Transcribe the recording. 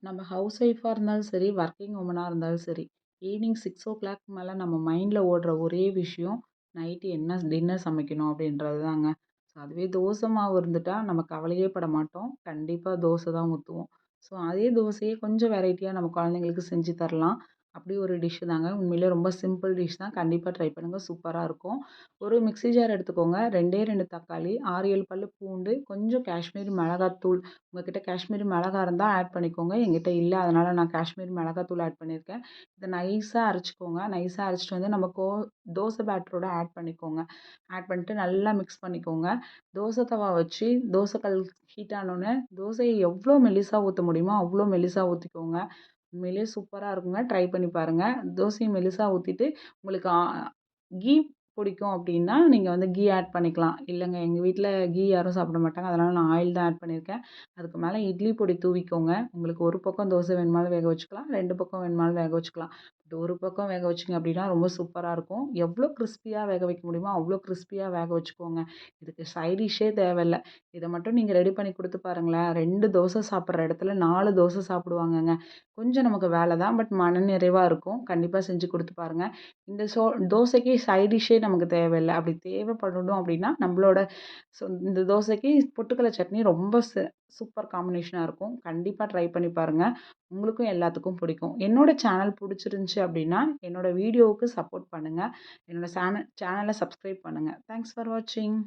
நம்ம ஹவுஸ் ஒய்ஃபா இருந்தாலும் சரி, ஒர்க்கிங் வுமனா இருந்தாலும் சரி, ஈவினிங் 6:00 மேல நம்ம மைண்ட்ல ஓடுற ஒரே விஷயம், நைட்டு என்ன டின்னர் சமைக்கணும் அப்படின்றது தாங்க. ஸோ அதுவே தோசை மாவு இருந்துட்டா நம்ம கவலையே பட மாட்டோம். கண்டிப்பா தோசை தான் ஊத்துவோம். ஸோ அதே தோசையே கொஞ்சம் வெரைட்டியா நம்ம குழந்தைங்களுக்கு செஞ்சு தரலாம். அப்படி ஒரு டிஷ் தாங்க. உண்மையிலேயே ரொம்ப சிம்பிள் டிஷ் தான். கண்டிப்பா ட்ரை பண்ணுங்க. சூப்பரா இருக்கும். ஒரு மிக்ஸி ஜார் எடுத்துக்கோங்க. 2டே 2 தக்காளி, 6, 7 பல்லு பூண்டு, கொஞ்சம் காஷ்மீரி மிளகாத்தூள். உங்ககிட்ட காஷ்மீரி மிளகா இருந்தா ஆட் பண்ணிக்கோங்க. என்கிட்ட இல்ல. அதனால நான் காஷ்மீரி மிளகாத்தூள் ஆட் பண்ணியிருக்கேன். இத நைஸா அரைச்சுக்கோங்க. நைஸா அரைச்சுட்டு வந்து நம்ம தோசை பேட்டரோட ஆட் பண்ணிக்கோங்க. ஆட் பண்ணிட்டு நல்லா மிக்ஸ் பண்ணிக்கோங்க. தோசை தவா வச்சு தோசை கல் ஹீட் ஆனோனே தோசைய எவ்வளோ மெல்லிசா ஊத்த முடியுமோ, அவ்வளோ மெல்லிசா ஊத்திக்கோங்க. உண்மையிலேயே சூப்பரா இருக்குங்க. ட்ரை பண்ணி பாருங்க. தோசைய மெல்லிசா ஊத்திட்டு உங்களுக்கு கீ பிடிக்கும் அப்டின்னா, நீங்க வந்து கீ ஆட் பண்ணிக்கலாம். இல்லங்க எங்க வீட்ல கீ யாரும் சாப்பிட மாட்டாங்க. அதனால நான் ஆயில் தான் ஆட் பண்ணியிருக்கேன். அதுக்கு மேல இட்லி பொடி தூவிக்கோங்க. உங்களுக்கு ஒரு பக்கம் தோசை வேணுமாலும் வேக வச்சுக்கலாம். 2 பக்கம் வேணுமாலும் வேக வச்சுக்கலாம். பட் ஒரு பக்கம் வேக வச்சீங்க அப்டின்னா ரொம்ப சூப்பரா இருக்கும். எவ்ளோ கிரிஸ்பியா வேக வைக்க முடியுமோ, அவ்ளோ கிரிஸ்பியா வேக வச்சுக்கோங்க. இதுக்கு சைட் டிஷ்ஷே தேவையில்ல. இத மட்டும் நீங்க ரெடி பண்ணி குடுத்து பாருங்களேன். 2 தோசை சாப்பிடுற இடத்துல 4 தோசை சாப்பிடுவாங்கங்க. கொஞ்சம் நமக்கு வேல தான். பட் மனநிறைவா இருக்கும். கண்டிப்பா செஞ்சு குடுத்து பாருங்க. இந்த தோசைக்கு சைட் டிஷ்ஷே நமக்கு தேவையில்ல. அப்படி தேவைப்படணும் அப்படின்னா, நம்மளோட இந்த தோசைக்கு பொட்டுக்கடல சட்னி ரொம்ப சூப்பர் காம்பினேஷனா இருக்கும். கண்டிப்பா ட்ரை பண்ணி பாருங்க. உங்களுக்கும் எல்லாத்துக்கும் பிடிக்கும். என்னோட சேனல் புடிச்சிருந்துச்சு அப்படின்னா, என்னோட வீடியோவுக்கு சப்போர்ட் பண்ணுங்க. என்னோட சேனல சப்ஸ்கிரைப் பண்ணுங்க. தேங்க்ஸ் ஃபார் வாட்சிங்.